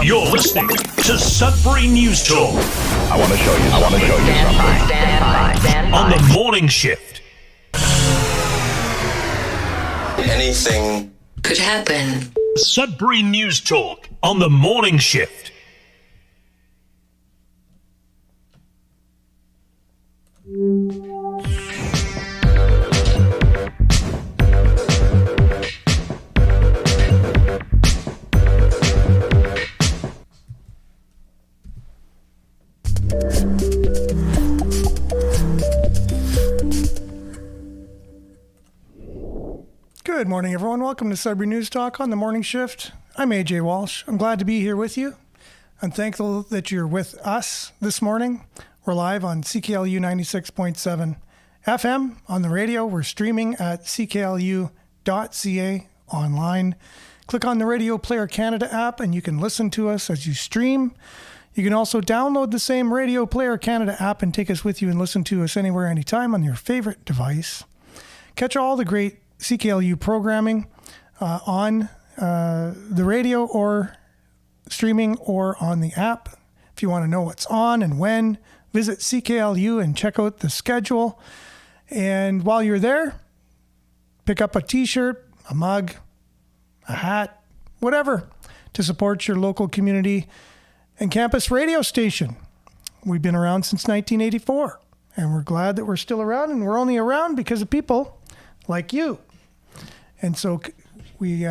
You're listening to Sudbury News Talk. I want to show you something. Stand by. On the morning shift. Anything could happen. Sudbury News Talk on the morning shift. Good morning, everyone. Welcome to Sudbury News Talk on the morning shift. I'm AJ Walsh. I'm glad to be here with you. I'm thankful that you're with us this morning. We're live on CKLU 96.7 FM on the radio. We're streaming at cklu.ca online. Click on the Radio Player Canada app and you can listen to us as you stream. You can also download the same Radio Player Canada app and take us with you and listen to us anywhere, anytime on your favorite device. Catch all the great CKLU programming on the radio or streaming or on the app. If you want to know what's on and when, visit CKLU and check out the schedule. And while you're there, pick up a t-shirt, a mug, a hat, whatever, to support your local community and campus radio station. We've been around since 1984, and we're glad that we're still around, and we're only around because of people like you. And so we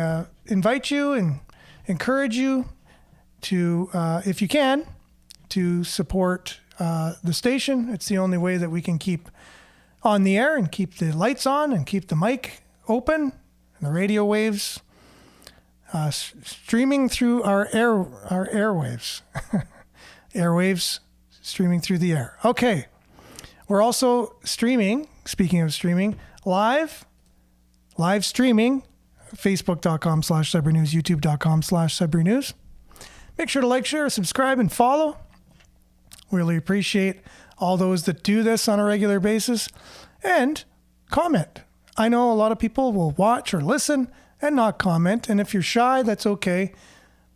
invite you and encourage you to, if you can, to support the station. It's the only way that we can keep on the air and keep the lights on and keep the mic open and the radio waves streaming through our airwaves. Airwaves streaming through the air. Okay. We're also streaming, speaking of streaming, live streaming, facebook.com/Sudbury News, youtube.com/Sudbury News. Make sure to like, share, subscribe, and follow. Really appreciate all those that do this on a regular basis. And comment. I know a lot of people will watch or listen and not comment. And if you're shy, that's okay.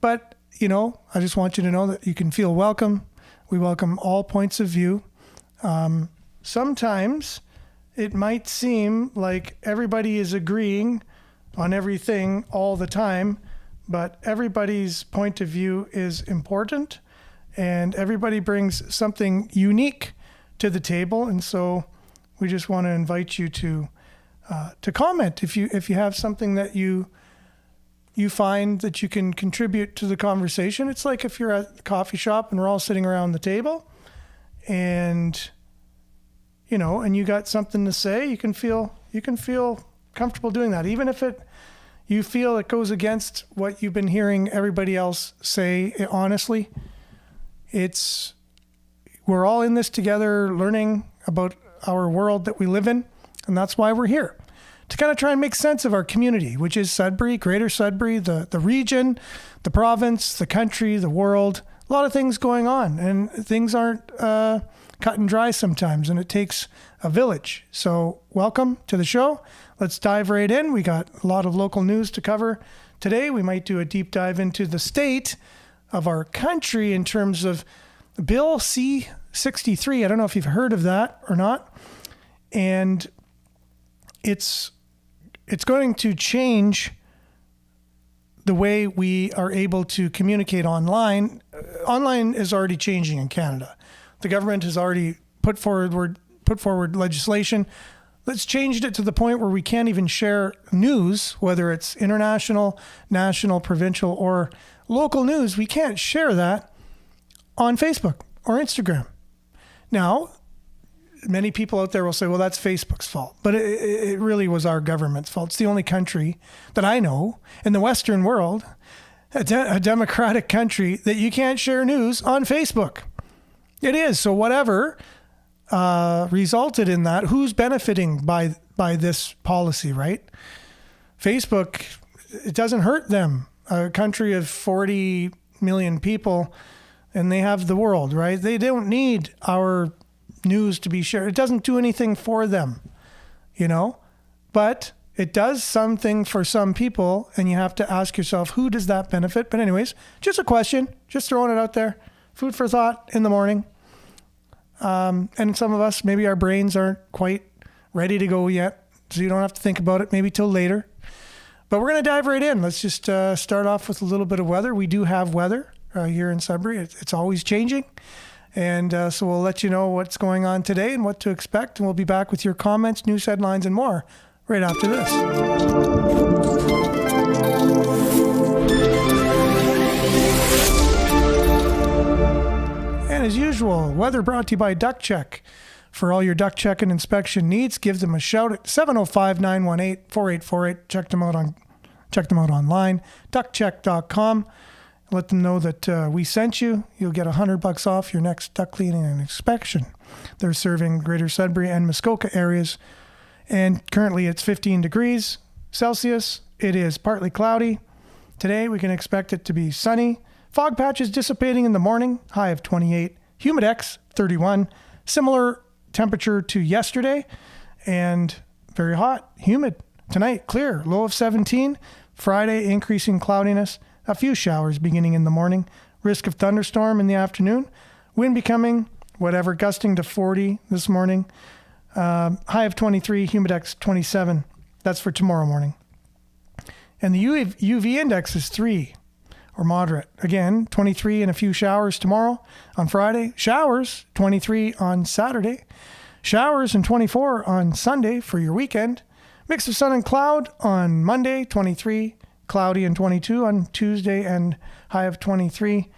But, I just want you to know that you can feel welcome. We welcome all points of view. Sometimes it might seem like everybody is agreeing on everything all the time, but everybody's point of view is important and everybody brings something unique to the table. And so we just want to invite you to comment if you have something that you find that you can contribute to the conversation. It's like if you're at a coffee shop and we're all sitting around the table and and you got something to say, you can feel comfortable doing that, even if you feel it goes against what you've been hearing everybody else say. Honestly, we're all in this together, learning about our world that we live in, and that's why we're here, to kind of try and make sense of our community, which is Sudbury, Greater Sudbury, the region, the province, the country, the world. A lot of things going on, and things aren't cut and dry sometimes, and it takes a village. So welcome to the show. Let's dive right in. We got a lot of local news to cover today. We might do a deep dive into the state of our country in terms of Bill C-63. I don't know if you've heard of that or not. And it's going to change the way we are able to communicate online. Online is already changing in Canada. The government has already put forward legislation that's changed it to the point where we can't even share news, whether it's international, national, provincial, or local news. We can't share that on Facebook or Instagram. Now, many people out there will say, well, that's Facebook's fault. But it really was our government's fault. It's the only country that I know in the Western world, a democratic country, that you can't share news on Facebook. It is. So whatever resulted in that, who's benefiting by this policy, right? Facebook, it doesn't hurt them. A country of 40 million people, and they have the world, right? They don't need our news to be shared. It doesn't do anything for them, But it does something for some people, and you have to ask yourself, who does that benefit? But anyways, just a question, just throwing it out there. Food for thought in the morning. And some of us, maybe our brains aren't quite ready to go yet, so you don't have to think about it maybe till later. But we're going to dive right in. Let's just start off with a little bit of weather. We do have weather here in Sudbury. It's always changing. And so we'll let you know what's going on today and what to expect. And we'll be back with your comments, news headlines, and more right after this. And as usual, weather brought to you by Duck Check. For all your duck check and inspection needs, give them a shout at 705-918-4848. Check them out online, duckcheck.com. Let them know that we sent you. You'll get $100 off your next duck cleaning and inspection. They're serving Greater Sudbury and Muskoka areas. And currently it's 15 degrees Celsius. It is partly cloudy. Today we can expect it to be sunny. Fog patches dissipating in the morning, high of 28. Humidex 31. Similar temperature to yesterday and very hot, humid. Tonight, clear, low of 17. Friday, increasing cloudiness. A few showers beginning in the morning. Risk of thunderstorm in the afternoon. Wind becoming gusting to 40 this morning. High of 23, humidex 27. That's for tomorrow morning. And the UV index is 3 or moderate. Again, 23 and a few showers tomorrow on Friday. Showers, 23 on Saturday. Showers and 24 on Sunday for your weekend. Mix of sun and cloud on Monday, 23. Cloudy and 22 on Tuesday and high of 23.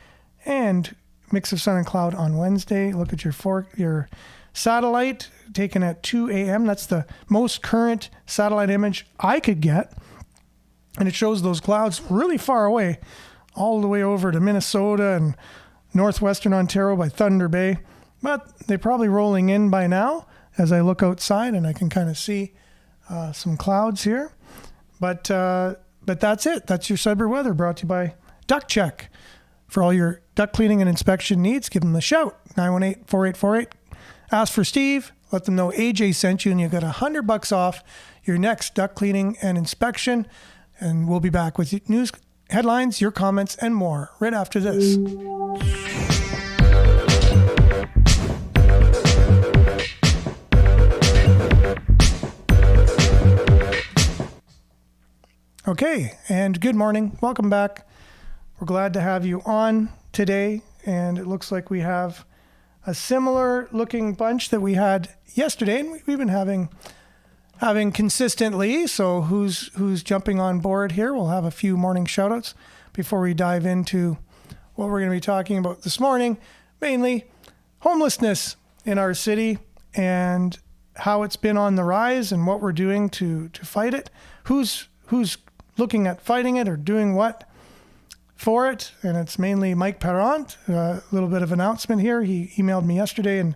And mix of sun and cloud on Wednesday. Look at your satellite taken at 2 a.m. That's the most current satellite image I could get. And it shows those clouds really far away, all the way over to Minnesota and northwestern Ontario by Thunder Bay. But they're probably rolling in by now as I look outside and I can kind of see some clouds here. But that's it. That's your Sudbury weather brought to you by Duck Check. For all your duck cleaning and inspection needs, give them a shout, 918-4848. Ask for Steve. Let them know AJ sent you and you got $100 off your next duck cleaning and inspection. And we'll be back with news, headlines, your comments, and more right after this. Okay, and good morning. Welcome back. We're glad to have you on today. And it looks like we have a similar looking bunch that we had yesterday, and we've been having consistently. So who's jumping on board here? We'll have a few morning shout-outs before we dive into what we're going to be talking about this morning. Mainly homelessness in our city and how it's been on the rise and what we're doing to fight it. Who's looking at fighting it or doing what for it? And it's mainly Mike Parent. A little bit of announcement here. He emailed me yesterday and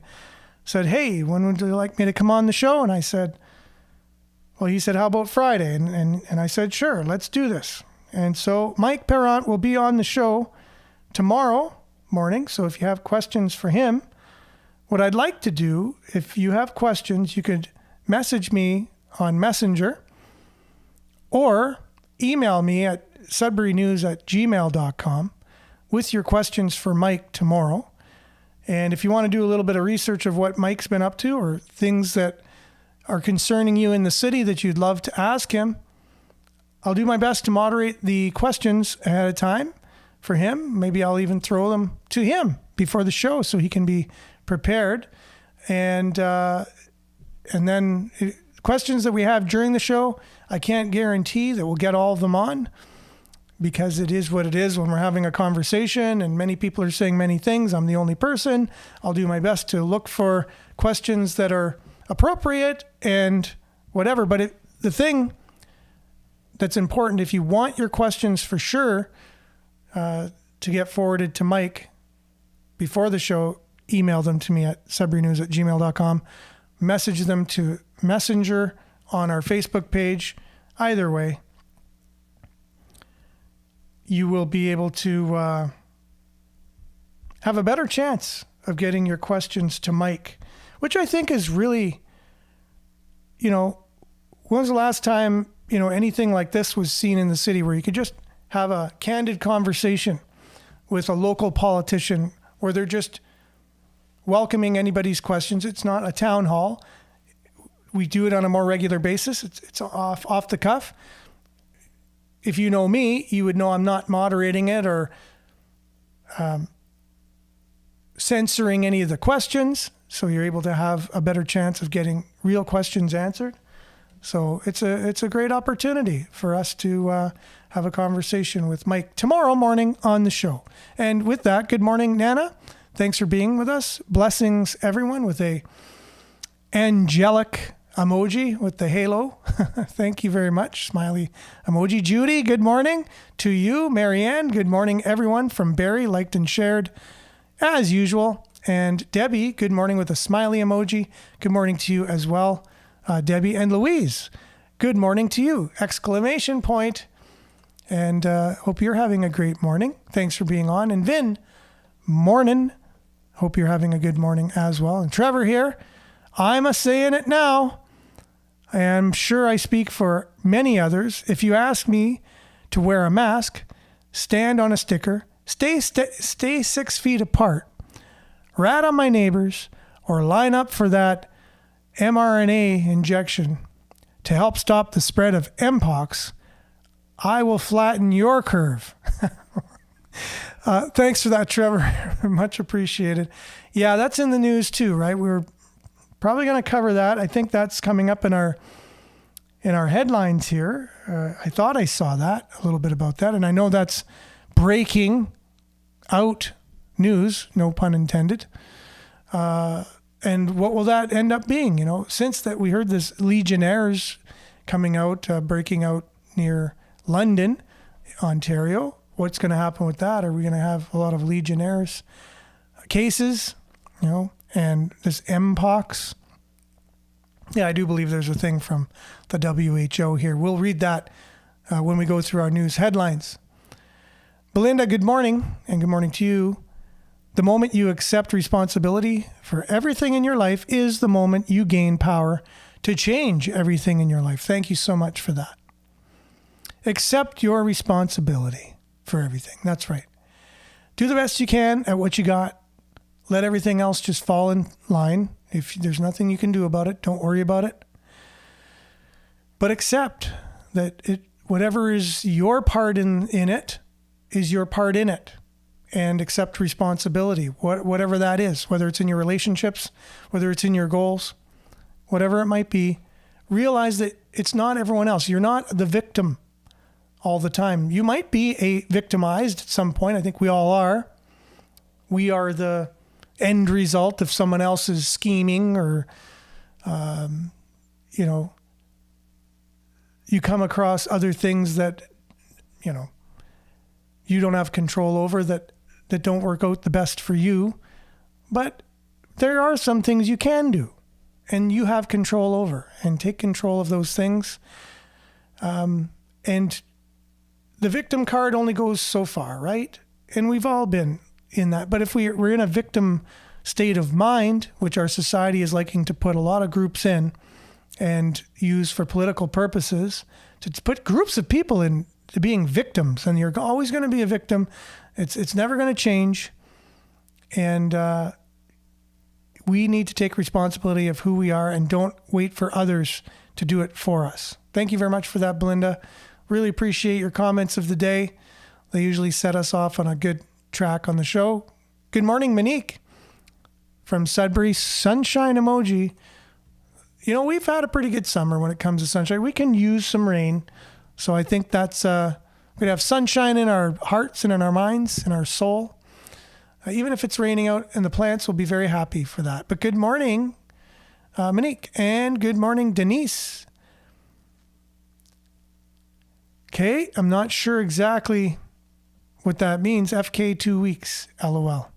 said, hey, when would you like me to come on the show? And I said, well, he said, how about Friday? And I said, sure, let's do this. And so Mike Parent will be on the show tomorrow morning. So if you have questions for him, what I'd like to do, if you have questions, you could message me on Messenger or email me at sudburynews@gmail.com with your questions for Mike tomorrow. And if you want to do a little bit of research of what Mike's been up to or things that are concerning you in the city that you'd love to ask him, I'll do my best to moderate the questions ahead of time for him. Maybe I'll even throw them to him before the show so he can be prepared. And then questions that we have during the show, I can't guarantee that we'll get all of them on because it is what it is when we're having a conversation and many people are saying many things. I'm the only person. I'll do my best to look for questions that are appropriate and whatever. But the thing that's important, if you want your questions for sure to get forwarded to Mike before the show, email them to me at sudburynews@gmail.com. Message them to Messenger on our Facebook page. Either way, you will be able to have a better chance of getting your questions to Mike, which I think is really, when was the last time anything like this was seen in the city where you could just have a candid conversation with a local politician where they're just welcoming anybody's questions. It's not a town hall. We do it on a more regular basis. It's off the cuff. If you know me, you would know I'm not moderating it or censoring any of the questions. So you're able to have a better chance of getting real questions answered. So it's a great opportunity for us to have a conversation with Mike tomorrow morning on the show. And with that, good morning, Nana. Thanks for being with us. Blessings, everyone, with a angelic emoji with the halo. Thank you very much. Smiley emoji. Judy, good morning to you. Marianne, good morning, everyone from Barrie, liked and shared as usual. And Debbie, good morning with a smiley emoji. Good morning to you as well. Debbie and Louise, good morning to you! Exclamation point. And hope you're having a great morning. Thanks for being on. And Vin, morning. Hope you're having a good morning as well. And Trevor here, I'm a-saying it now. I'm sure I speak for many others. If you ask me to wear a mask, stand on a sticker, stay 6 feet apart, rat on my neighbors, or line up for that mRNA injection to help stop the spread of Mpox, I will flatten your curve. Thanks for that, Trevor. Much appreciated. Yeah, that's in the news too, right? We're probably going to cover that. I think that's coming up in our headlines here. I thought I saw that, a little bit about that. And I know that's breaking out news, no pun intended. And what will that end up being? Since that we heard this Legionnaires coming out, breaking out near London, Ontario. What's going to happen with that? Are we going to have a lot of Legionnaires cases, and this Mpox? Yeah, I do believe there's a thing from the WHO here. We'll read that when we go through our news headlines. Belinda, good morning, and good morning to you. The moment you accept responsibility for everything in your life is the moment you gain power to change everything in your life. Thank you so much for that. Accept your responsibility for everything. That's right. Do the best you can at what you got. Let everything else just fall in line. If there's nothing you can do about it, don't worry about it. But accept that whatever is your part in it is your part in it. And accept responsibility, whatever that is, whether it's in your relationships, whether it's in your goals, whatever it might be. Realize that it's not everyone else. You're not the victim all the time. You might be victimized at some point. I think we all are. We are the end result of someone else's scheming or, you come across other things that, you don't have control over that don't work out the best for you. But there are some things you can do and you have control over, and take control of those things. And the victim card only goes so far, right? And we've all been in that. But if we're in a victim state of mind, which our society is liking to put a lot of groups in and use for political purposes, to put groups of people in to being victims, and you're always going to be a victim. It's never going to change. And we need to take responsibility of who we are and don't wait for others to do it for us. Thank you very much for that, Belinda. Really appreciate your comments of the day. They usually set us off on a good track on the show. Good morning, Monique from Sudbury. Sunshine emoji. We've had a pretty good summer when it comes to sunshine. We can use some rain. So I think that's, we'd have sunshine in our hearts and in our minds and our soul. Even if it's raining out, and the plants will be very happy for that. But good morning, Monique, and good morning, Denise. Okay, I'm not sure exactly what that means. FK 2 weeks, LOL.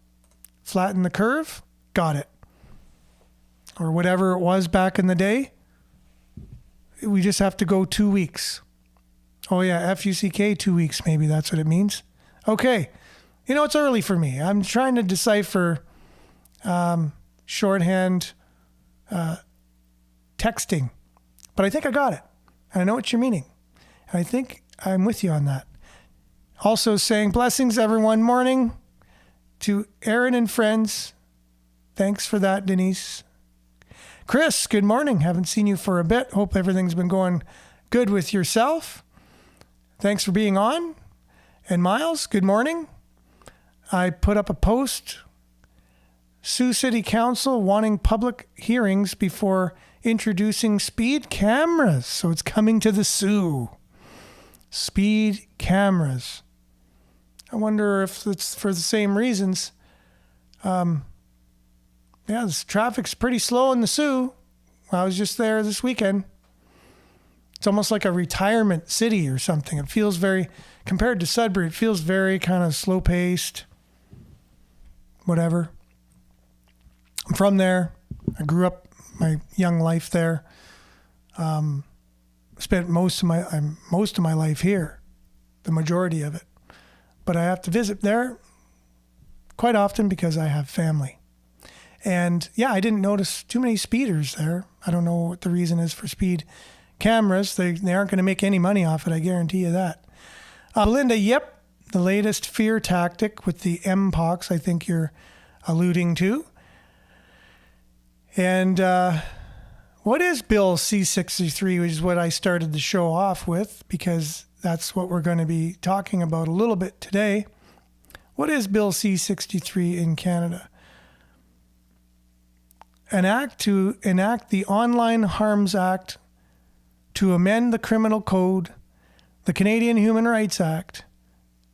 Flatten the curve, got it. Or whatever it was back in the day. We just have to go 2 weeks. Oh yeah, FUCK 2 weeks, maybe that's what it means. Okay. It's early for me. I'm trying to decipher shorthand texting, but I think I got it. And I know what you're meaning. And I think I'm with you on that. Also saying blessings, everyone. Morning to Aaron and friends. Thanks for that, Denise. Chris, good morning. Haven't seen you for a bit. Hope everything's been going good with yourself. Thanks for being on. And Miles, good morning. I put up a post. Sioux City Council wanting public hearings before introducing speed cameras. So it's coming to the Sioux. Speed cameras. I wonder if it's for the same reasons. This traffic's pretty slow in the Sioux. I was just there this weekend. It's almost like a retirement city or something. It feels very, compared to Sudbury, it feels very kind of slow-paced. Whatever. I'm from there. I grew up my young life there. Spent most of my life here, the majority of it. But I have to visit there quite often because I have family. And yeah, I didn't notice too many speeders there. I don't know what the reason is for speed cameras. They aren't going to make any money off it, I guarantee you that. Belinda, yep, the latest fear tactic with the Mpox, I think you're alluding to. And what is Bill C-63, which is what I started the show off with, because that's what we're going to be talking about a little bit today. What is Bill C-63 in Canada? An act to enact the Online Harms Act, to amend the Criminal Code, the Canadian Human Rights Act,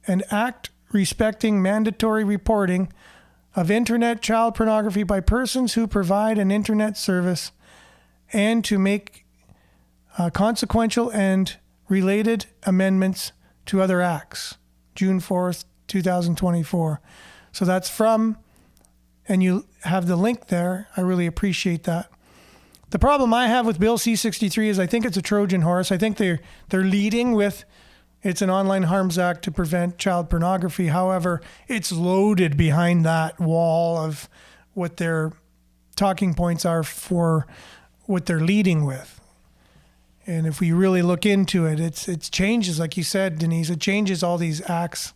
and act respecting mandatory reporting of internet child pornography by persons who provide an internet service, and to make consequential and related amendments to other acts. June 4th, 2024. So that's from, and you have the link there. I really appreciate that. The problem I have with Bill C-63 is I think it's a Trojan horse. I think they're leading with it's an Online Harms Act to prevent child pornography. However, it's loaded behind that wall of what their talking points are for what they're leading with. And if we really look into it, it's changes, like you said, Denise, it changes all these acts.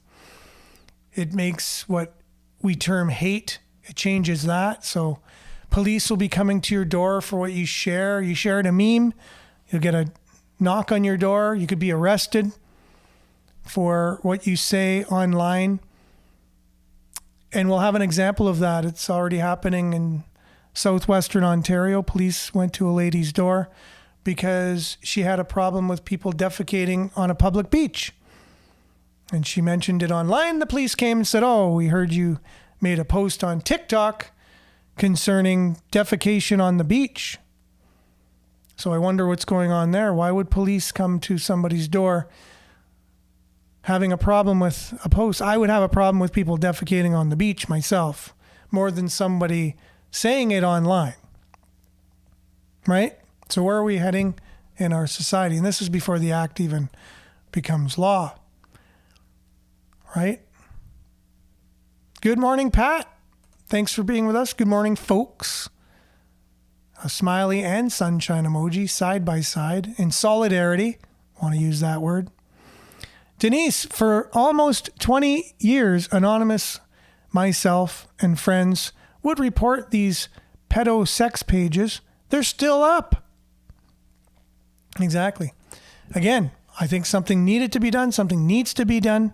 It makes what we term hate, it changes that. So police will be coming to your door for what you share. You shared a meme, you'll get a knock on your door. You could be arrested for what you say online. And we'll have an example of that. It's already happening in southwestern Ontario. Police went to a lady's door because she had a problem with people defecating on a public beach. And she mentioned it online. The police came and said, "Oh, we heard you made a post on TikTok concerning defecation on the beach." So I wonder what's going on there. Why would police come to somebody's door having a problem with a post? I would have a problem with people defecating on the beach myself, more than somebody saying it online. Right? So where are we heading in our society? And this is before the act even becomes law. Right? Good morning, Pat. Thanks for being with us. Good morning, folks. A smiley and sunshine emoji side by side in solidarity. Want to use that word. Denise, for almost 20 years, anonymous, myself, and friends would report these pedo sex pages. They're still up. Exactly. Again, I think something needed to be done. Something needs to be done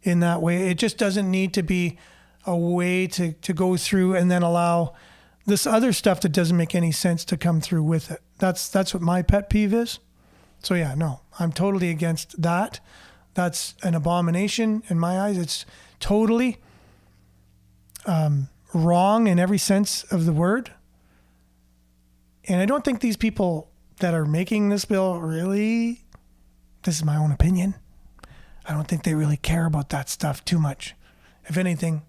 in that way. It just doesn't need to be a way to go through and then allow this other stuff that doesn't make any sense to come through with it. That's what my pet peeve is. So yeah, no, I'm totally against that. That's an abomination in my eyes. It's totally wrong in every sense of the word. And I don't think these people that are making this bill really, this is my own opinion, I don't think they really care about that stuff too much. If anything,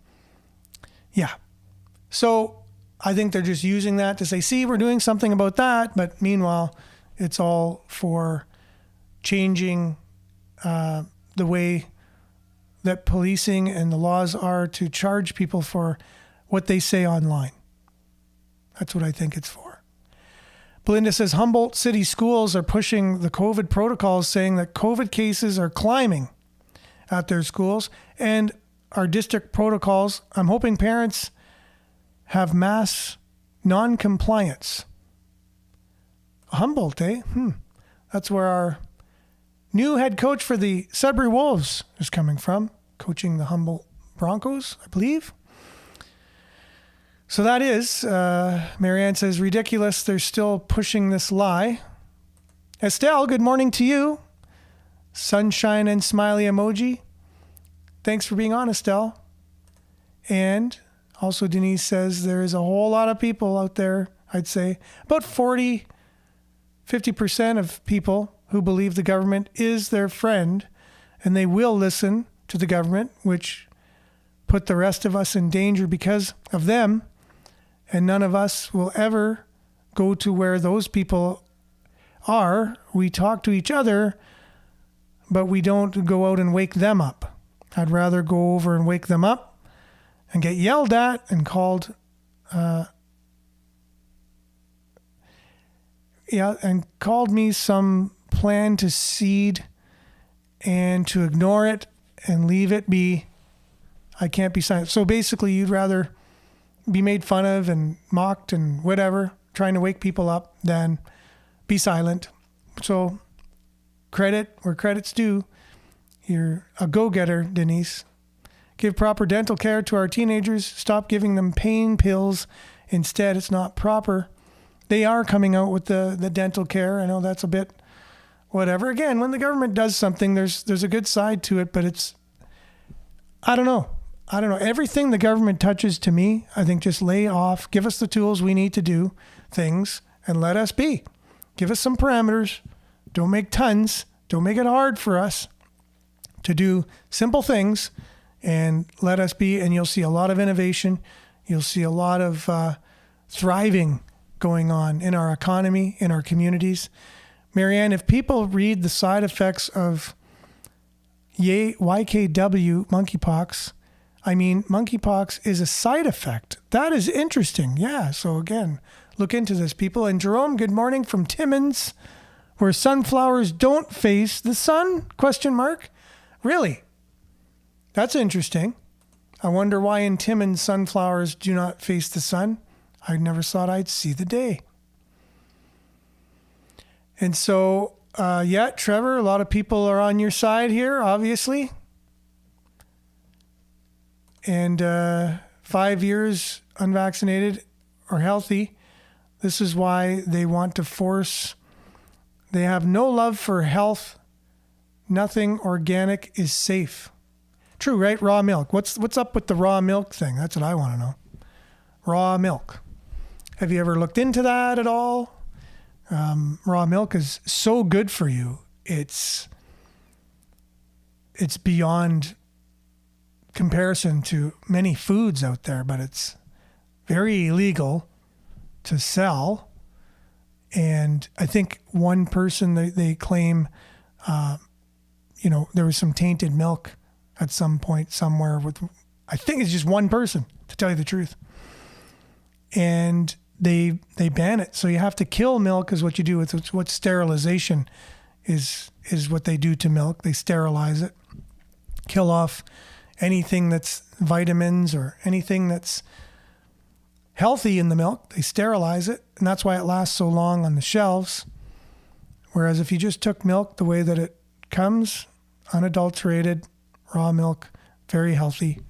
yeah. So I think they're just using that to say, see, we're doing something about that. But meanwhile, it's all for changing the way that policing and the laws are to charge people for what they say online. That's what I think it's for. Belinda says Humboldt City schools are pushing the COVID protocols, saying that COVID cases are climbing at their schools. And our district protocols, I'm hoping parents have mass non-compliance. Humboldt, eh? That's where our new head coach for the Sudbury Wolves is coming from, coaching the Humboldt Broncos, I believe. So that is, Marianne says, ridiculous. They're still pushing this lie. Estelle, good morning to you. Sunshine and smiley emoji. Thanks for being on, Estelle. And also Denise says there is a whole lot of people out there, I'd say, about 50% of people who believe the government is their friend, and they will listen to the government, which put the rest of us in danger because of them. And none of us will ever go to where those people are. We talk to each other, but we don't go out and wake them up. I'd rather go over and wake them up and get yelled at and called, called me some plan to seed and to ignore it and leave it be. I can't be silent. So basically, you'd rather be made fun of and mocked and whatever, trying to wake people up, than be silent. So credit where credit's due. You're a go-getter, Denise. Give proper dental care to our teenagers. Stop giving them pain pills. Instead, it's not proper. They are coming out with the dental care. I know that's a bit whatever. Again, when the government does something, there's a good side to it, but it's, I don't know. Everything the government touches, to me, I think just lay off, give us the tools we need to do things, and let us be. Give us some parameters. Don't make tons. Don't make it hard for us to do simple things, and let us be. And you'll see a lot of innovation. You'll see a lot of thriving going on in our economy, in our communities. Marianne, if people read the side effects of YKW, monkeypox, monkeypox is a side effect. That is interesting. Yeah. So again, look into this, people. And Jerome, good morning from Timmins, where sunflowers don't face the sun? ? Really? That's interesting. I wonder why in Timmins sunflowers do not face the sun. I never thought I'd see the day. And so, Trevor, a lot of people are on your side here, obviously. And 5 years unvaccinated or healthy. This is why they want to force. They have no love for health. Nothing organic is safe. True, right? Raw milk. What's up with the raw milk thing? That's what I want to know. Raw milk. Have you ever looked into that at all? Raw milk is so good for you. It's beyond comparison to many foods out there, but it's very illegal to sell. And I think one person, they claim, there was some tainted milk at some point somewhere with, I think it's just one person, to tell you the truth. And they ban it. So you have to kill milk is what you do. It's what sterilization is what they do to milk. They sterilize it, kill off anything that's vitamins or anything that's healthy in the milk. They sterilize it, and that's why it lasts so long on the shelves. Whereas if you just took milk the way that it comes, unadulterated, raw milk, very healthy.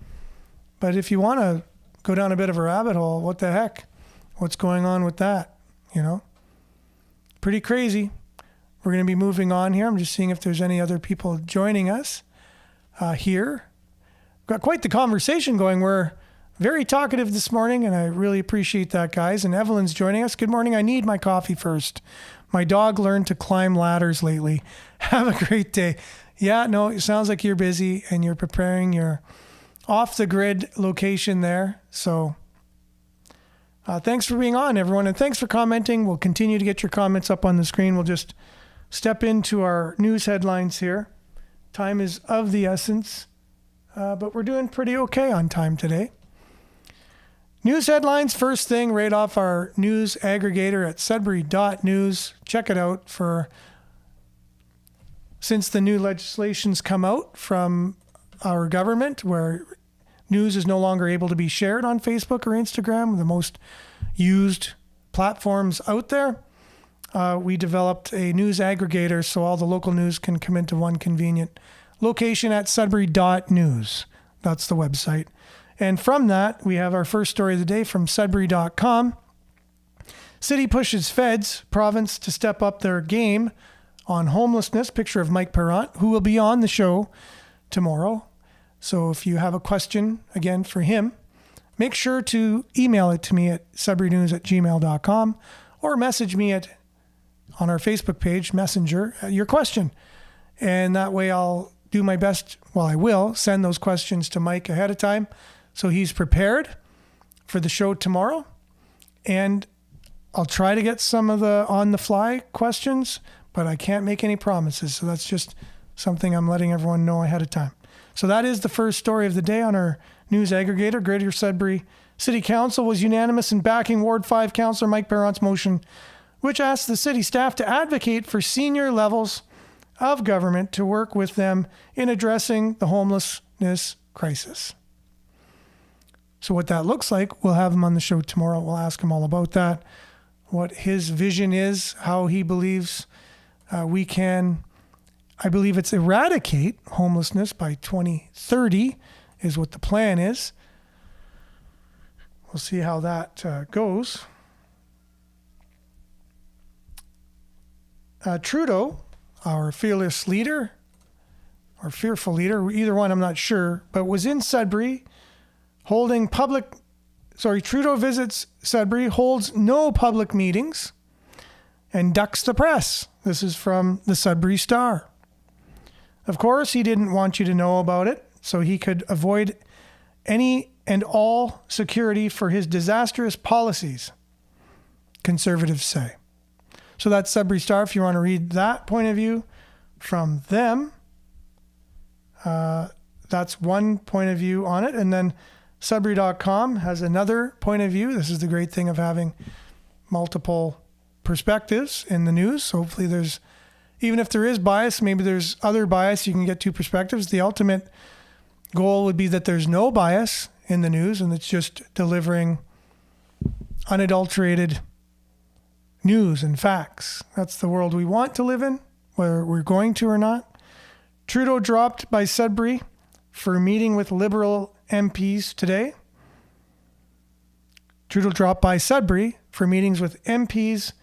But if you want to go down a bit of a rabbit hole, what the heck? What's going on with that? Pretty crazy. We're going to be moving on here. I'm just seeing if there's any other people joining us here. Got quite the conversation going. We're very talkative this morning, and I really appreciate that, guys. And Evelyn's joining us. Good morning. I need my coffee first. My dog learned to climb ladders lately. Have a great day. Yeah, no, it sounds like you're busy and you're preparing your off-the-grid location there. So thanks for being on, everyone, and thanks for commenting. We'll continue to get your comments up on the screen. We'll just step into our news headlines here. Time is of the essence. But we're doing pretty okay on time today. News headlines, first thing, right off our news aggregator at Sudbury.news. Check it out since the new legislation's come out from our government, where news is no longer able to be shared on Facebook or Instagram, the most used platforms out there. We developed a news aggregator so all the local news can come into one convenient location at Sudbury.news. That's the website. And from that, we have our first story of the day from Sudbury.com. City pushes feds, province to step up their game on homelessness. Picture of Mike Perrant, who will be on the show tomorrow. So if you have a question, again, for him, make sure to email it to me at sudburynews@gmail.com or message me on our Facebook page, Messenger, your question. And that way I'll do my best, I will send those questions to Mike ahead of time so he's prepared for the show tomorrow. And I'll try to get some of the on-the-fly questions, but I can't make any promises. So that's just something I'm letting everyone know ahead of time. So that is the first story of the day on our news aggregator. Greater Sudbury City Council was unanimous in backing Ward 5 Councillor Mike Perrant's motion, which asked the city staff to advocate for senior levels of government to work with them in addressing the homelessness crisis. So what that looks like, we'll have him on the show tomorrow. We'll ask him all about that, what his vision is, how he believes we can, I believe it's eradicate homelessness by 2030 is what the plan is. We'll see how that goes. Trudeau, our fearless leader, or fearful leader, either one, I'm not sure, but was in Sudbury Trudeau visits Sudbury, holds no public meetings, and ducks the press. This is from the Sudbury Star. Of course, he didn't want you to know about it, so he could avoid any and all security for his disastrous policies, conservatives say. So that's Sudbury Star. If you want to read that point of view from them, that's one point of view on it. And then Sudbury.com has another point of view. This is the great thing of having multiple perspectives in the news. So hopefully even if there is bias, maybe there's other bias, you can get two perspectives. The ultimate goal would be that there's no bias in the news and it's just delivering unadulterated news and facts. That's the world we want to live in, whether we're going to or not. Trudeau dropped by Sudbury for meeting with Liberal MPs today. Trudeau dropped by Sudbury for meetings with MPs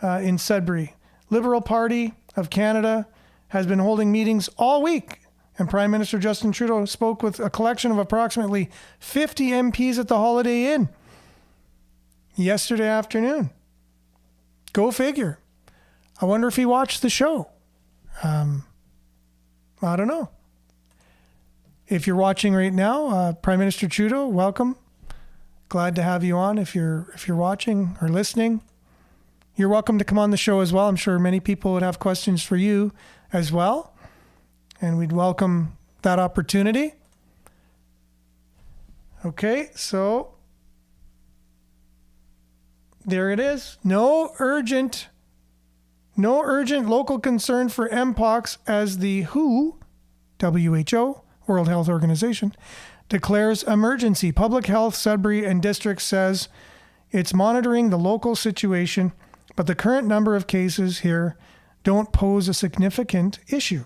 in Sudbury. Liberal Party of Canada has been holding meetings all week, and Prime Minister Justin Trudeau spoke with a collection of approximately 50 MPs at the Holiday Inn yesterday afternoon. Go figure. I wonder if he watched the show. I don't know. If you're watching right now, Prime Minister Trudeau, welcome. Glad to have you on. If you're watching or listening, you're welcome to come on the show as well. I'm sure many people would have questions for you as well, and we'd welcome that opportunity. Okay, so there it is. No urgent local concern for Mpox as the WHO, World Health Organization, declares emergency. Public Health Sudbury and District says it's monitoring the local situation, but the current number of cases here don't pose a significant issue.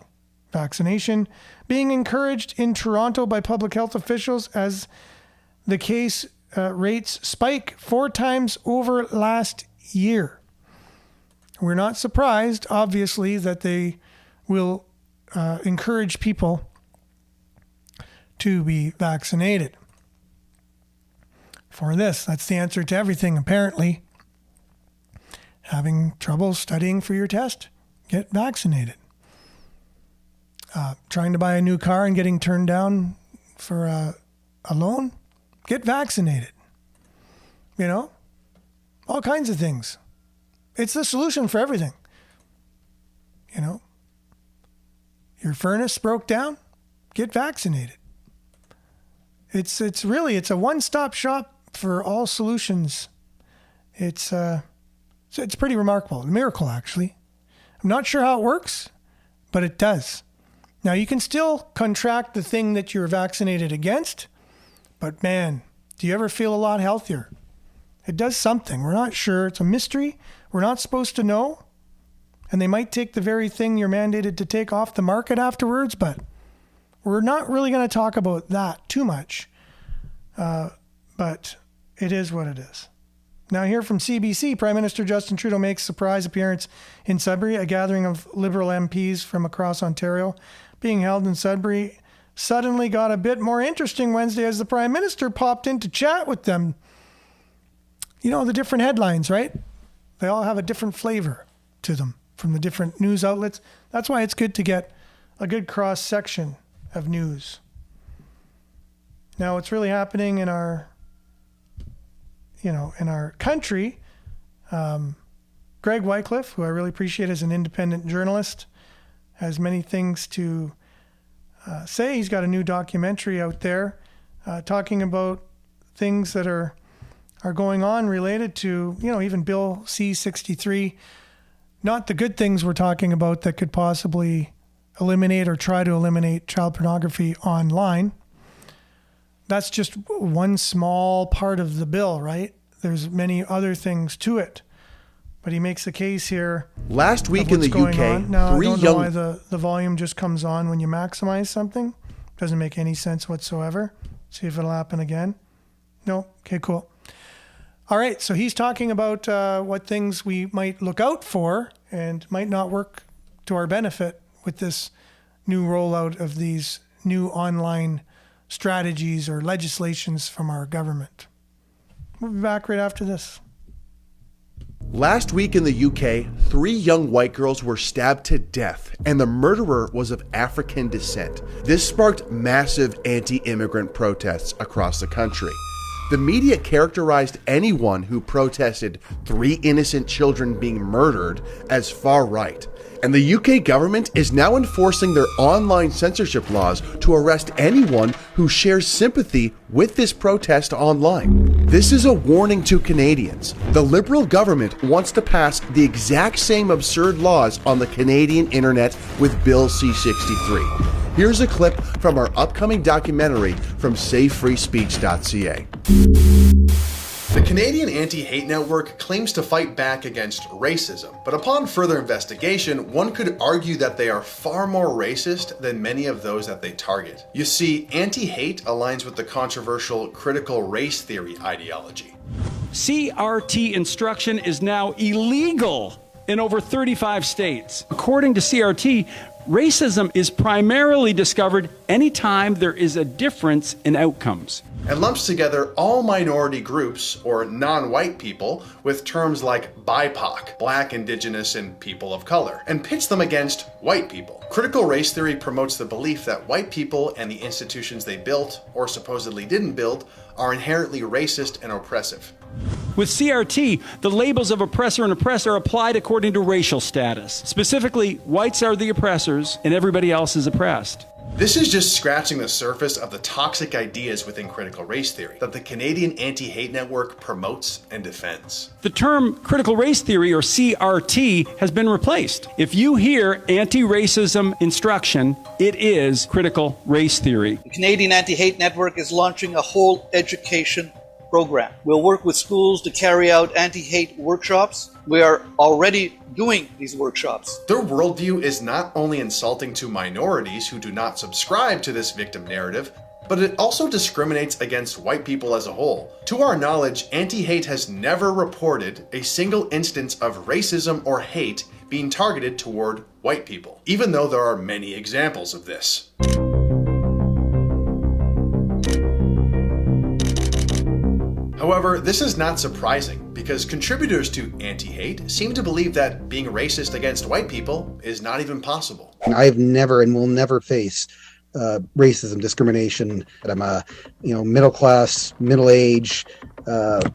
Vaccination being encouraged in Toronto by public health officials as the case rates spike 4 times over last year. We're not surprised, obviously, that they will encourage people to be vaccinated. For this, that's the answer to everything, apparently. Having trouble studying for your test? Get vaccinated. Trying to buy a new car and getting turned down for a loan? Get vaccinated. You know? All kinds of things. It's the solution for everything. You know? Your furnace broke down? Get vaccinated. It's a one-stop shop for all solutions. It's pretty remarkable. A miracle, actually. I'm not sure how it works, but it does. Now, you can still contract the thing that you're vaccinated against, but man, do you ever feel a lot healthier? It does something. We're not sure. It's a mystery. We're not supposed to know. And they might take the very thing you're mandated to take off the market afterwards, but we're not really going to talk about that too much. But it is what it is. Now, here from CBC, Prime Minister Justin Trudeau makes a surprise appearance in Sudbury. A gathering of Liberal MPs from across Ontario being held in Sudbury suddenly got a bit more interesting Wednesday as the Prime Minister popped in to chat with them. You know, the different headlines, right? They all have a different flavor to them from the different news outlets. That's why it's good to get a good cross-section of news. Now, what's really happening in our country, Greg Wycliffe, who I really appreciate as an independent journalist, has many things to say. He's got a new documentary out there talking about things that are going on related to, even Bill C-63, not the good things we're talking about that could possibly eliminate or try to eliminate child pornography online. That's just one small part of the bill, right? There's many other things to it. But he makes a case here. Last week in the UK, now, I don't know why the volume just comes on when you maximize something. Doesn't make any sense whatsoever. See if it'll happen again. No? Okay, cool. All right, so he's talking about what things we might look out for and might not work to our benefit with this new rollout of these new online strategies or legislations from our government. We'll be back right after this. Last week in the UK, 3 young white girls were stabbed to death, and the murderer was of African descent. This sparked massive anti-immigrant protests across the country. The media characterized anyone who protested 3 innocent children being murdered as far right. And the UK government is now enforcing their online censorship laws to arrest anyone who shares sympathy with this protest online. This is a warning to Canadians. The Liberal government wants to pass the exact same absurd laws on the Canadian internet with Bill C-63. Here's a clip from our upcoming documentary from SaveFreeSpeech.ca. The Canadian Anti-Hate Network claims to fight back against racism, but upon further investigation, one could argue that they are far more racist than many of those that they target. You see, anti-hate aligns with the controversial critical race theory ideology. CRT instruction is now illegal in over 35 states. According to CRT, racism is primarily discovered anytime there is a difference in outcomes. And lumps together all minority groups, or non-white people, with terms like BIPOC, Black, Indigenous, and people of color, and pits them against white people. Critical race theory promotes the belief that white people and the institutions they built, or supposedly didn't build, are inherently racist and oppressive. With CRT, the labels of oppressor and oppressor are applied according to racial status. Specifically, whites are the oppressors and everybody else is oppressed. This is just scratching the surface of the toxic ideas within critical race theory that the Canadian Anti-Hate Network promotes and defends. The term critical race theory, or CRT, has been replaced. If you hear anti-racism instruction, it is critical race theory. The Canadian Anti-Hate Network is launching a whole education program. We'll work with schools to carry out anti-hate workshops. We are already doing these workshops. Their worldview is not only insulting to minorities who do not subscribe to this victim narrative, but it also discriminates against white people as a whole. To our knowledge, anti-hate has never reported a single instance of racism or hate being targeted toward white people, even though there are many examples of this. However, this is not surprising because contributors to anti-hate seem to believe that being racist against white people is not even possible. I have never and will never face racism, discrimination. I'm a middle class, middle aged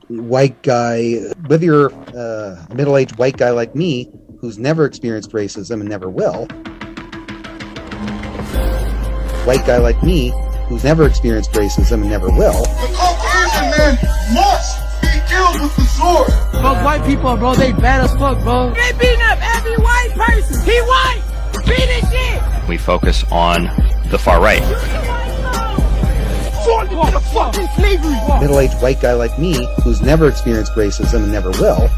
white guy. Whether you're a middle aged white guy like me who's never experienced racism and never will, white guy like me who's never experienced racism and never will. man must be killed with the sword. Fuck white people, bro. They bad as fuck, bro. They beating up every white person. He white. Beat his shit. We focus on the far right. Fucking slavery. Middle-aged white guy like me, who's never experienced racism and never will,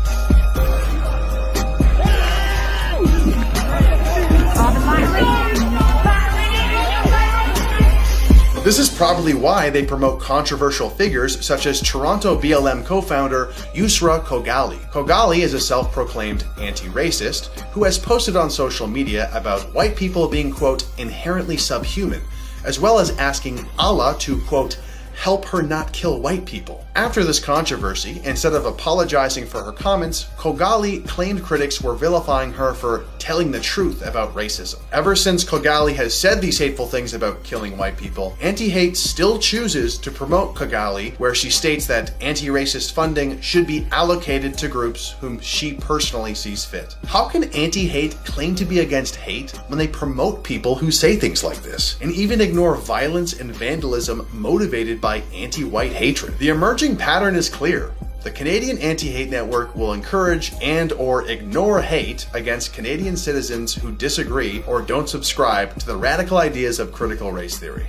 This is probably why they promote controversial figures such as Toronto BLM co-founder Yusra Kogali. Kogali is a self-proclaimed anti-racist who has posted on social media about white people being, quote, inherently subhuman, as well as asking Allah to, quote, help her not kill white people. After this controversy, instead of apologizing for her comments, Kogali claimed critics were vilifying her for telling the truth about racism. Ever since Kogali has said these hateful things about killing white people, Anti-Hate still chooses to promote Kogali, where she states that anti-racist funding should be allocated to groups whom she personally sees fit. How can Anti-Hate claim to be against hate when they promote people who say things like this, and even ignore violence and vandalism motivated by anti-white hatred? The emerging pattern is clear. The Canadian Anti-Hate Network will encourage and or ignore hate against Canadian citizens who disagree or don't subscribe to the radical ideas of critical race theory.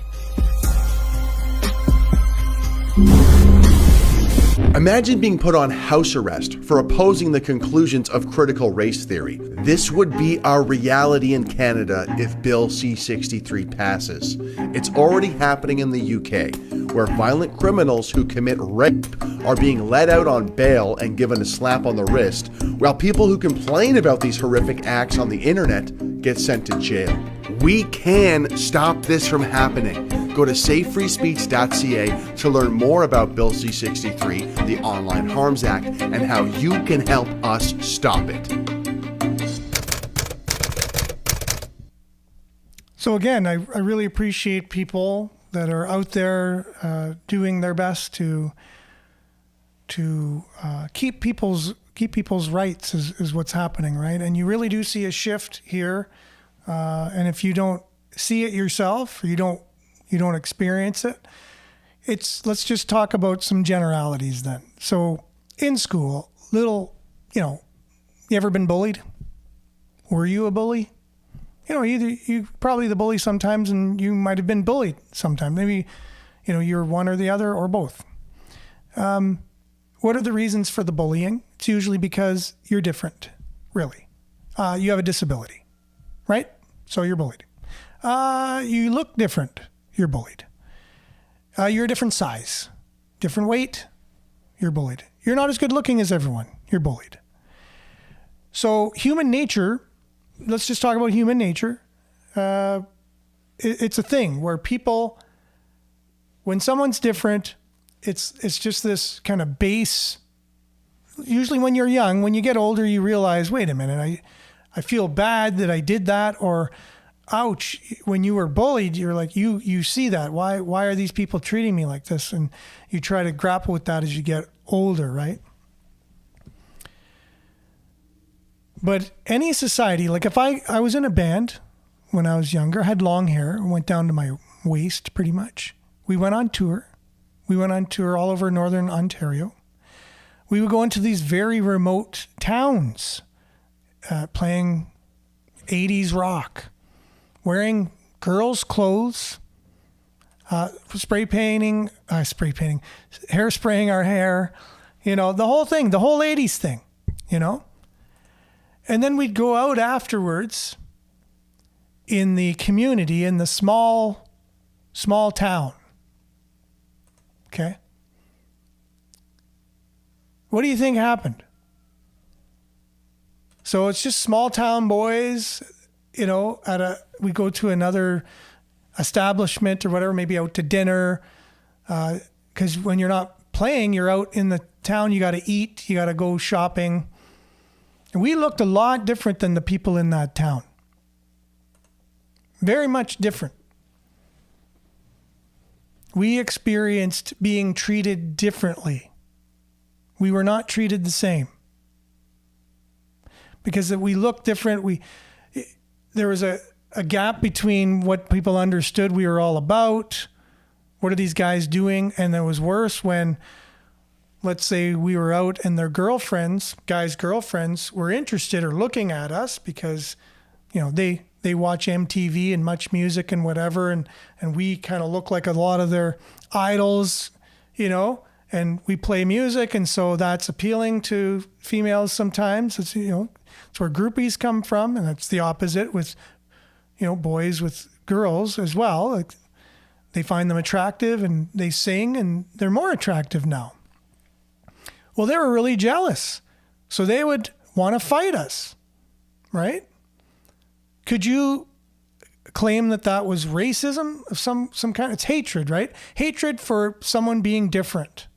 Imagine being put on house arrest for opposing the conclusions of critical race theory. This would be our reality in Canada if Bill C-63 passes. It's already happening in the UK, where violent criminals who commit rape are being let out on bail and given a slap on the wrist, while people who complain about these horrific acts on the internet get sent to jail. We can stop this from happening. Go to savefreespeech.ca to learn more about Bill C-63, the Online Harms Act, and how you can help us stop it. So again, I really appreciate people that are out there doing their best to keep people's rights is what's happening, right? And you really do see a shift here. And if you don't see it yourself, or you don't experience it, let's just talk about some generalities then. So in school, you ever been bullied? Were you a bully? You probably the bully sometimes, and you might have been bullied sometimes. Maybe, you're one or the other or both. What are the reasons for the bullying? It's usually because you're different, really. You have a disability, right? So you're bullied. You look different. You're bullied. You're a different size, different weight. You're bullied. You're not as good looking as everyone. You're bullied. So human nature, let's just talk about human nature. It's a thing where people, when someone's different, it's just this kind of base. Usually when you're young, when you get older, you realize, wait a minute, I feel bad that I did that, or ouch, when you were bullied, you're like, you see that. Why are these people treating me like this? And you try to grapple with that as you get older, right? But any society, like if I was in a band when I was younger, I had long hair, went down to my waist pretty much. We went on tour. We went on tour all over northern Ontario. We would go into these very remote towns, playing 80s rock, wearing girls' clothes, hair spraying our hair, the whole thing, the whole 80s thing, And then we'd go out afterwards in the community, in the small town. Okay? What do you think happened? So it's just small town boys, we go to another establishment or whatever, maybe out to dinner. Because when you're not playing, you're out in the town, you got to eat, you got to go shopping. And we looked a lot different than the people in that town. Very much different. We experienced being treated differently. We were not treated the same. Because we looked different. There was a gap between what people understood we were all about. What are these guys doing? And it was worse when let's say we were out and their girlfriends, guys' girlfriends, were interested or looking at us because, they watch MTV and Much Music and whatever, and we kind of look like a lot of their idols, and we play music, and so that's appealing to females sometimes. It's, it's where groupies come from, and it's the opposite with, boys with girls as well. Like, they find them attractive and they sing and they're more attractive now. Well, they were really jealous. So they would want to fight us, right? Could you claim that was racism of some kind? It's hatred, right? Hatred for someone being different,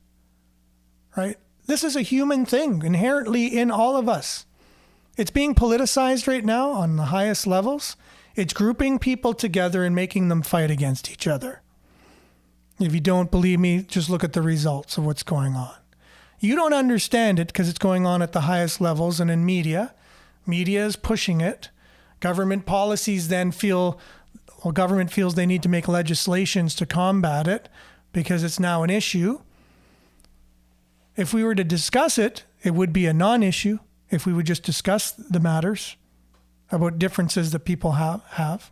right? This is a human thing inherently in all of us. It's being politicized right now on the highest levels. It's grouping people together and making them fight against each other. If you don't believe me, just look at the results of what's going on. You don't understand it because it's going on at the highest levels and in media. Media is pushing it. Government policies then government feels they need to make legislations to combat it because it's now an issue. If we were to discuss it, it would be a non-issue if we would just discuss the matters about differences that people have.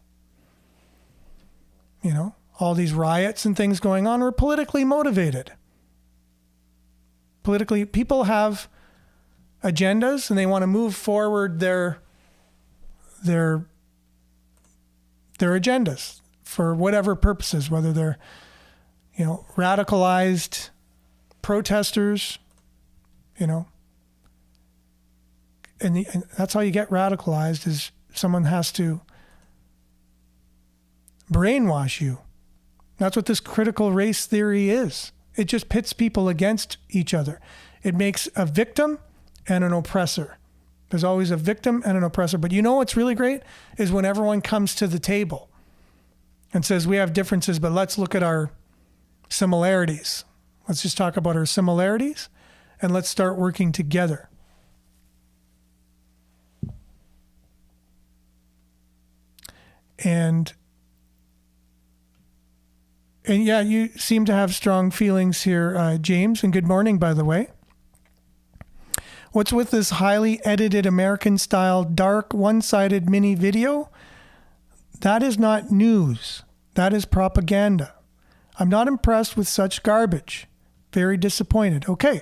All these riots and things going on are politically motivated. Politically, people have agendas and they want to move forward their agendas for whatever purposes, whether they're, radicalized protesters, and that's how you get radicalized, is someone has to brainwash you. That's what this critical race theory is. It just pits people against each other. It makes a victim and an oppressor. There's always a victim and an oppressor. But what's really great is when everyone comes to the table and says, we have differences, but let's look at our similarities. Let's just talk about our similarities and let's start working together. And yeah, you seem to have strong feelings here, James, and good morning, by the way. What's with this highly edited American-style, dark, one-sided mini video? That is not news. That is propaganda. I'm not impressed with such garbage. Very disappointed. Okay,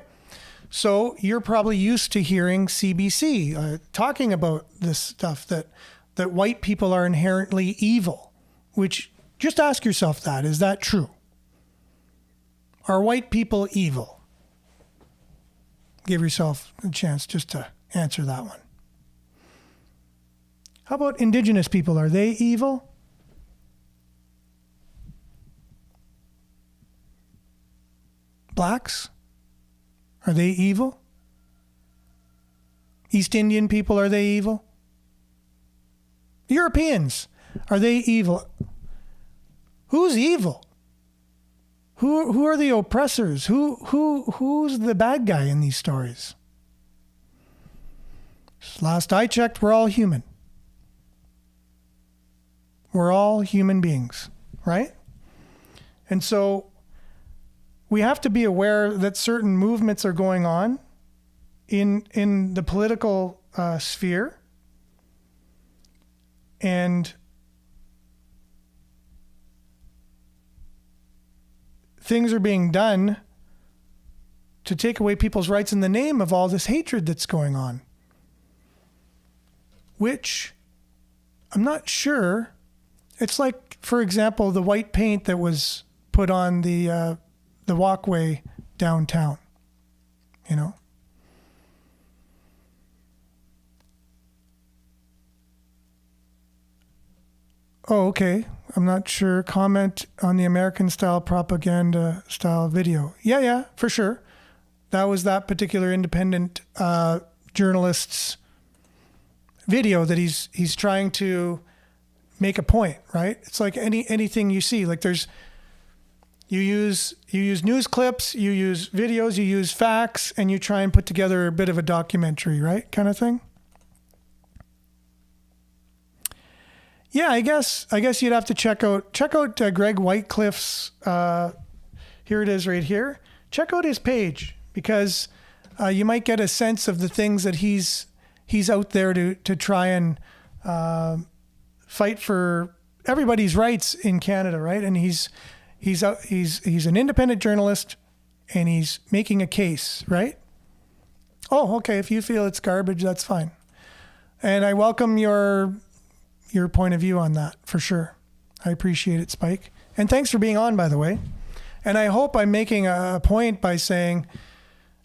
so you're probably used to hearing CBC talking about this stuff, that white people are inherently evil, which... just ask yourself that. Is that true? Are white people evil? Give yourself a chance just to answer that one. How about indigenous people? Are they evil? Blacks? Are they evil? East Indian people, are they evil? Europeans, are they evil? Who's evil? Who are the oppressors? Who's the bad guy in these stories? Last I checked, we're all human. We're all human beings, right? And so we have to be aware that certain movements are going on in the political sphere, and things are being done to take away people's rights in the name of all this hatred that's going on, which I'm not sure. It's like, for example, the white paint that was put on the walkway downtown, Oh, okay. I'm not sure. Comment on the American-style propaganda style video. Yeah, for sure. That was that particular independent journalist's video that he's trying to make a point, right? It's like anything you see. Like you use news clips, you use videos, you use facts, and you try and put together a bit of a documentary, right? Kind of thing. Yeah, I guess you'd have to check out Greg Whitecliffe's. Here it is, right here. Check out his page, because you might get a sense of the things that he's out there to try and fight for everybody's rights in Canada, right? And he's an independent journalist, and he's making a case, right? Oh, okay. If you feel it's garbage, that's fine. And I welcome your point of view on that for sure. I appreciate it, Spike. And thanks for being on, by the way. And I hope I'm making a point by saying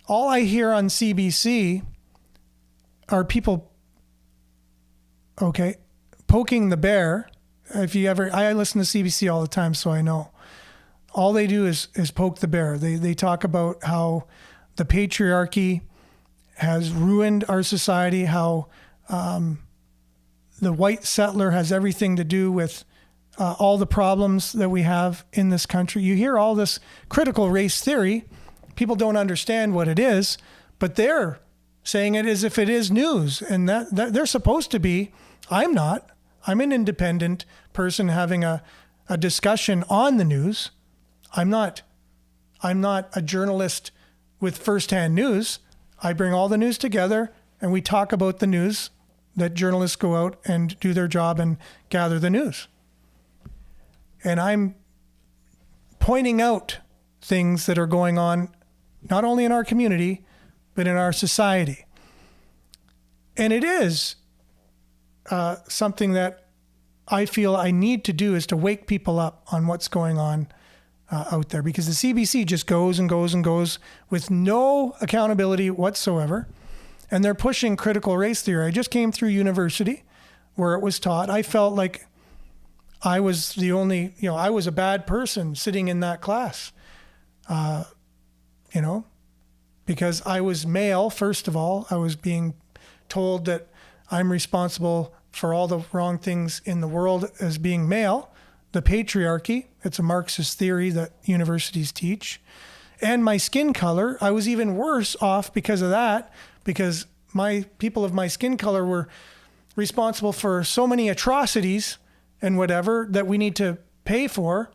all I hear on CBC are people, poking the bear. I listen to CBC all the time, so I know. All they do is poke the bear. They talk about how the patriarchy has ruined our society, how the white settler has everything to do with all the problems that we have in this country. You hear all this critical race theory. People don't understand what it is, but they're saying it as if it is news, and that they're supposed to be. I'm not. I'm an independent person having a discussion on the news. I'm not a journalist with firsthand news. I bring all the news together and we talk about the news that journalists go out and do their job and gather the news. And I'm pointing out things that are going on, not only in our community, but in our society. And it is something that I feel I need to do, is to wake people up on what's going on out there, because the CBC just goes and goes and goes with no accountability whatsoever. And they're pushing critical race theory. I just came through university where it was taught. I felt like I was the only, I was a bad person sitting in that class, because I was male. First of all, I was being told that I'm responsible for all the wrong things in the world as being male. The patriarchy, it's a Marxist theory that universities teach. And my skin color, I was even worse off because of that, because my people of my skin color were responsible for so many atrocities and whatever that we need to pay for.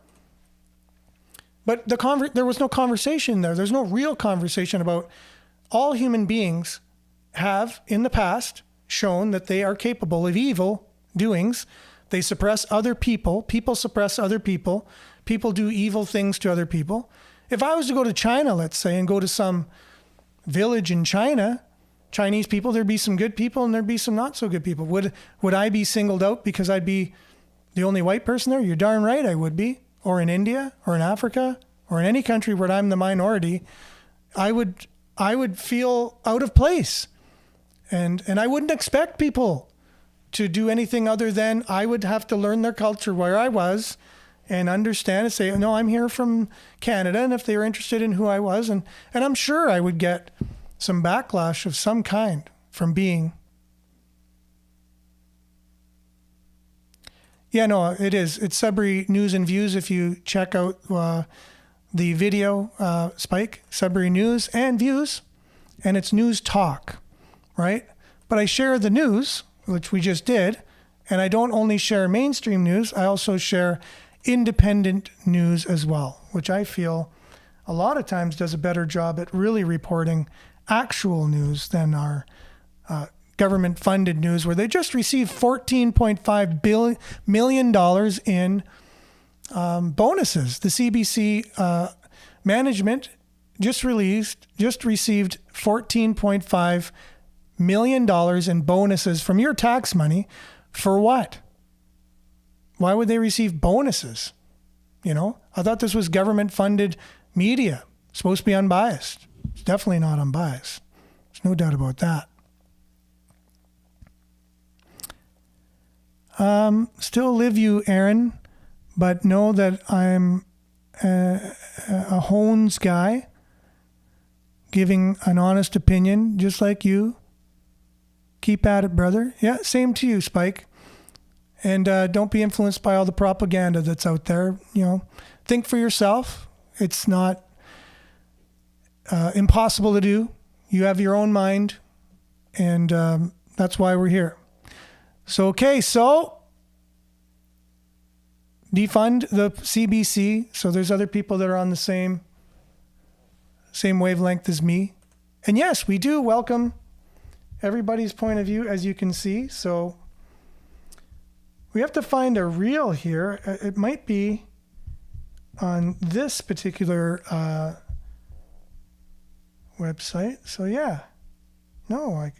But there was no conversation there. There's no real conversation about all human beings have in the past shown that they are capable of evil doings. They suppress other people. People suppress other people. People do evil things to other people. If I was to go to China, let's say, and go to some village in China, Chinese people, there'd be some good people and there'd be some not so good people. Would I be singled out because I'd be the only white person there? You're darn right I would be. Or in India, or in Africa, or in any country where I'm the minority, I would feel out of place. And I wouldn't expect people to do anything other than I would have to learn their culture where I was and understand and say, no, I'm here from Canada. And if they were interested in who I was, and I'm sure I would get some backlash of some kind from being. Yeah, no, it is. It's Sudbury News and Views. If you check out the video, Spike, Sudbury News and Views, and it's news talk, right? But I share the news, which we just did, and I don't only share mainstream news, I also share independent news as well, which I feel a lot of times does a better job at really reporting actual news than our government-funded news, where they just received $14.5 million in bonuses. The CBC management just received $14.5 million in bonuses from your tax money. For what? Why would they receive bonuses? I thought this was government-funded media. It's supposed to be unbiased. It's definitely not unbiased. There's no doubt about that. Still live you, Aaron, but know that I'm a Hones guy, giving an honest opinion, just like you. Keep at it, brother. Yeah, same to you, Spike. And don't be influenced by all the propaganda that's out there. Think for yourself. It's not impossible to do. You have your own mind, and that's why we're here. So defund the CBC. So there's other people that are on the same same wavelength as me. And yes, we do welcome everybody's point of view, as you can see. So we have to find a reel here. It might be on this particular website. So yeah, no,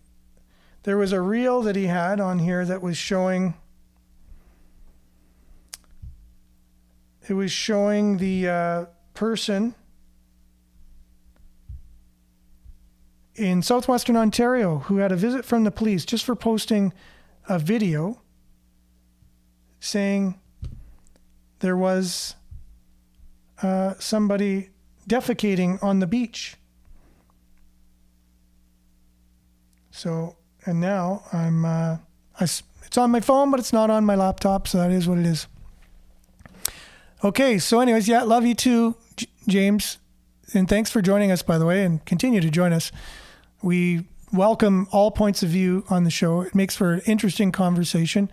there was a reel that he had on here that was showing. It was showing the person in southwestern Ontario who had a visit from the police just for posting a video saying there was somebody defecating on the beach. So, and now it's on my phone, but it's not on my laptop, so that is what it is. Okay, so anyways, yeah, love you too, James. And thanks for joining us, by the way, and continue to join us. We welcome all points of view on the show. It makes for an interesting conversation.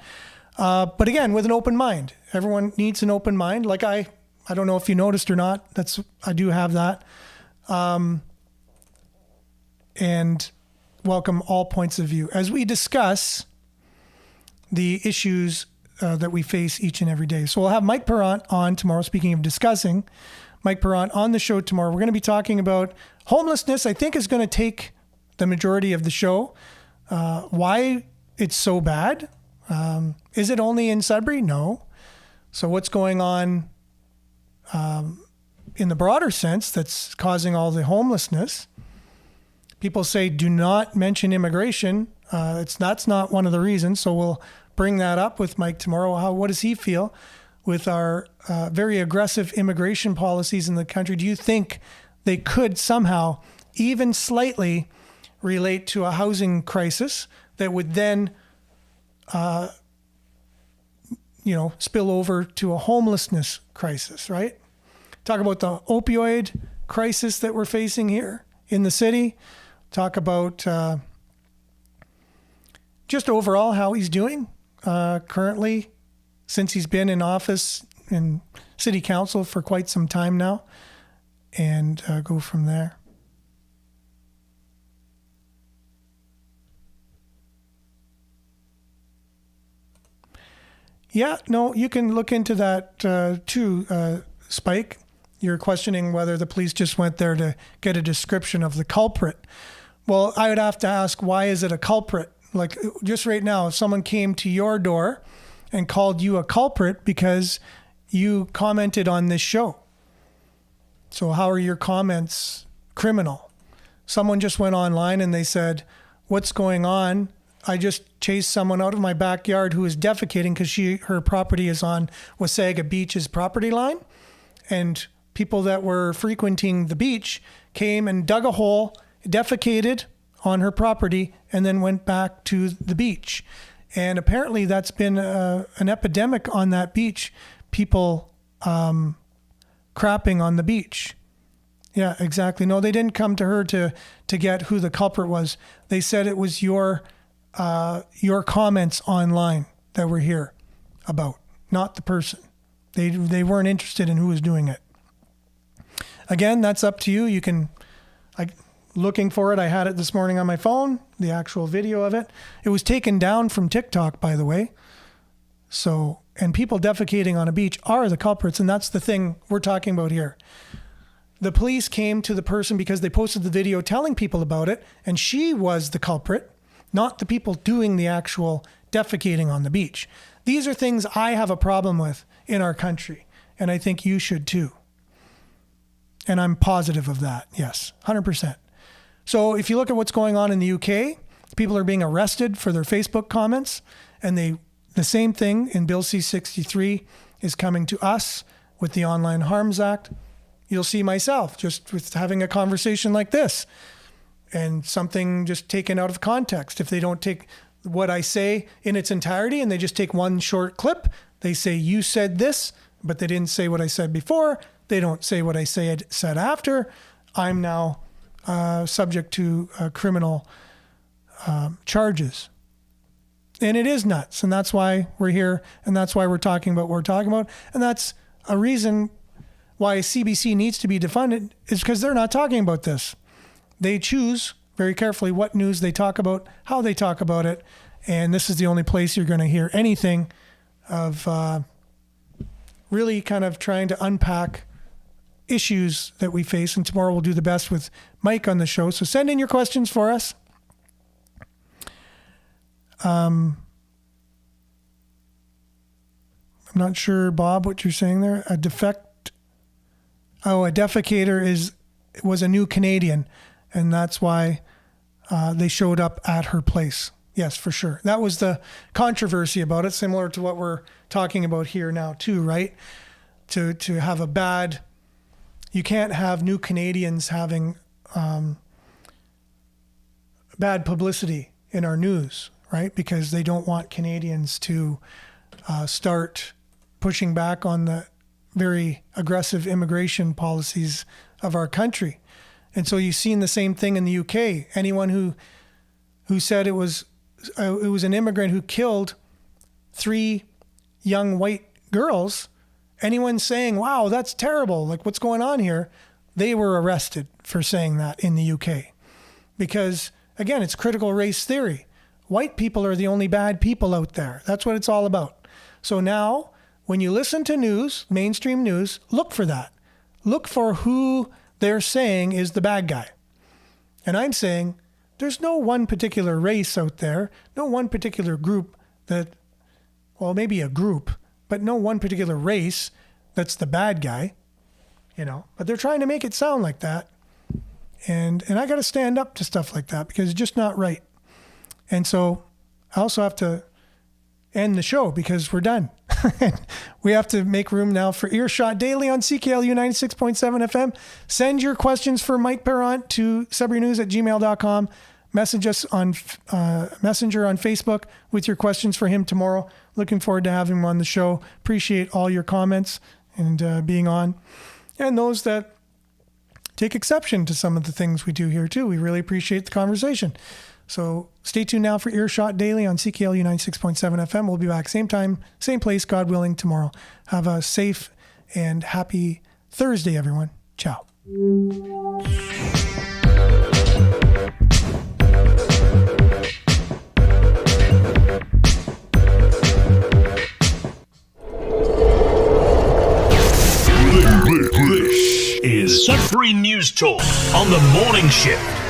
But again, with an open mind. Everyone needs an open mind. Like I don't know if you noticed or not. I do have that. And welcome all points of view as we discuss the issues that we face each and every day. So we'll have Mike Perrant on tomorrow. Speaking of discussing, Mike Perrant on the show tomorrow. We're going to be talking about homelessness. I think is going to take the majority of the show. Why it's so bad. Is it only in Sudbury? No. So what's going on in the broader sense that's causing all the homelessness? People say do not mention immigration. That's not one of the reasons. So we'll bring that up with Mike tomorrow. What does he feel with our very aggressive immigration policies in the country? Do you think they could somehow even slightly relate to a housing crisis that would then spill over to a homelessness crisis, right? Talk about the opioid crisis that we're facing here in the city. Talk about just overall how he's doing currently since he's been in office in city council for quite some time now, and go from there. Yeah, no, you can look into that too, Spike. You're questioning whether the police just went there to get a description of the culprit. Well, I would have to ask, why is it a culprit? Like, just right now, if someone came to your door and called you a culprit because you commented on this show. So how are your comments criminal? Someone just went online and they said, what's going on? I just chased someone out of my backyard who is defecating because her property is on Wasaga Beach's property line. And people that were frequenting the beach came and dug a hole, defecated on her property, and then went back to the beach. And apparently that's been an epidemic on that beach. People crapping on the beach. Yeah, exactly. No, they didn't come to her to get who the culprit was. They said it was your comments online that we're here about, not the person. They weren't interested in who was doing it. Again, that's up to you. You can, looking for it, I had it this morning on my phone, the actual video of it. It was taken down from TikTok, by the way. So, and people defecating on a beach are the culprits, and that's the thing we're talking about here. The police came to the person because they posted the video telling people about it, and she was the culprit, not the people doing the actual defecating on the beach. These are things I have a problem with in our country, and I think you should too. And I'm positive of that, yes, 100%. So if you look at what's going on in the UK, people are being arrested for their Facebook comments, and the same thing in Bill C-63 is coming to us with the Online Harms Act. You'll see myself just with having a conversation like this and something just taken out of context. If they don't take what I say in its entirety and they just take one short clip, they say, you said this, but they didn't say what I said before. They don't say what I said after. I'm now subject to criminal charges. And it is nuts. And that's why we're here. And that's why we're talking about what we're talking about. And that's a reason why CBC needs to be defunded is because they're not talking about this. They choose very carefully what news they talk about, how they talk about it, and this is the only place you're going to hear anything of really kind of trying to unpack issues that we face. And tomorrow we'll do the best with Mike on the show. So send in your questions for us. I'm not sure, Bob, what you're saying there. A defecator was a new Canadian, and that's why they showed up at her place. Yes, for sure. That was the controversy about it, similar to what we're talking about here now too, right? To have a bad, you can't have new Canadians having bad publicity in our news, right? Because they don't want Canadians to start pushing back on the very aggressive immigration policies of our country. And so you've seen the same thing in the UK. Anyone who said it was an immigrant who killed 3 young white girls, anyone saying, wow, that's terrible, like what's going on here, they were arrested for saying that in the UK. Because, again, it's critical race theory. White people are the only bad people out there. That's what it's all about. So now, when you listen to news, mainstream news, look for that. Look for who they're saying is the bad guy. And I'm saying there's no one particular race out there, no one particular group that, well, maybe a group, but no one particular race that's the bad guy, you know. But they're trying to make it sound like that. And I got to stand up to stuff like that because it's just not right. And so I also have to end the show because we're done. We have to make room now for Earshot Daily on CKLU 96.7 FM. Send your questions for Mike Parent to SudburyNews@gmail.com. Message us on Messenger on Facebook with your questions for him tomorrow. Looking forward to having him on the show. Appreciate all your comments and being on. And those that take exception to some of the things we do here too. We really appreciate the conversation. So stay tuned now for Earshot Daily on CKLU 96.7 FM. We'll be back same time, same place, God willing, tomorrow. Have a safe and happy Thursday, everyone. Ciao. This is Sudbury News Talk on the morning shift.